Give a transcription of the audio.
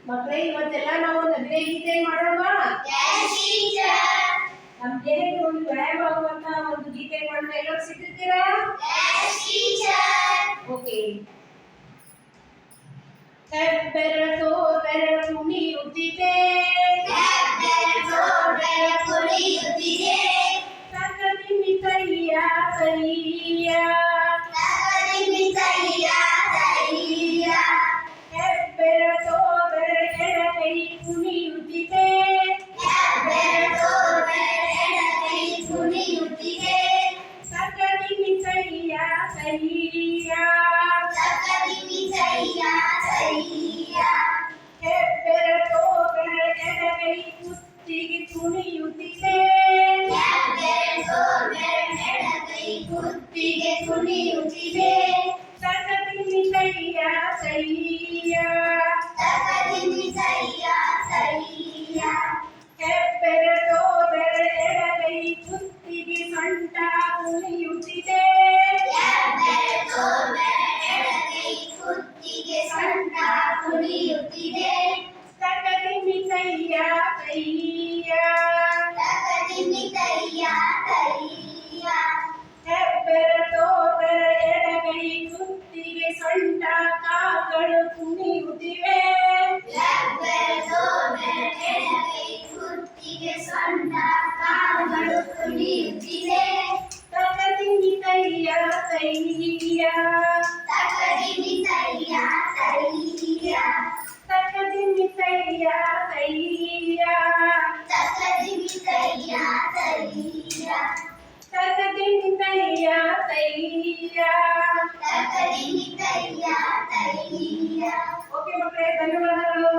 ಮಕ್ಕಳೇ ಇವತ್ತೆಲ್ಲ ನಾವು ನದಿಯ ಗೀತೆ ಮಾಡೋಣ. ನಮ್ಮ ದೇಹಕ್ಕೆ ಒಂದು ವ್ಯಾಯಾಮ ಆಗುವಂತಹ ಒಂದು ಗೀತೆ ಮಾಡೋಣ. ಎಲ್ಲರೂ ಸಿದ್ಧಿರ್ತೀರಾ? ಓಕೆ. ಹೆಬ್ಬೆರಳು ಬೆರಳು ಕುಣಿಯುತ್ತಿದೆ, ತಕದಿಮಿ ಕೈಯ ಕೈಯ, ಹೆಬ್ಬೆರಳು ಬೆರಳ ಕೈ ಕುಣಿಯುತ್ತಿದೆ, ತಕದಿಮಿ ಕೈಯ ಕೈಯ, ಹೆಬ್ಬೆರಳು ಬೆರಳ ಕೈ ಕುತ್ತಿಗೆ ಕುಣಿಯುತ್ತಿದೆ, ತಕದಿಮಿ ಕೈಯ ಕೈಯ, ಹೆಬ್ಬೆರಳು ಬೆರಳ ಕೈ ಕುತ್ತಿಗೆ ಸೊಂಟ ಕುಣಿಯುತ್ತಿದೆ, ತಕದಿಮಿ ಕೈಯ ಕೈಯ, ಹೆಬ್ಬೆರಳು ಬೆರಳ ಕೈ ಕುತ್ತಿಗೆ ಸೊಂಟ ಕಾಗಳು ಕುಣಿಯುತ್ತಿವೆ, ತಕದಿಮಿ ಕೈಯ ಕೈಯ, ತಕದಿಮಿ ಕೈಯ ಕೈಯ, ತಕದಿಮಿ ಕೈಯ ಕೈಯ, ಓಕೆ ಮಕ್ಕಳೇ, ಧನ್ಯವಾದಗಳು.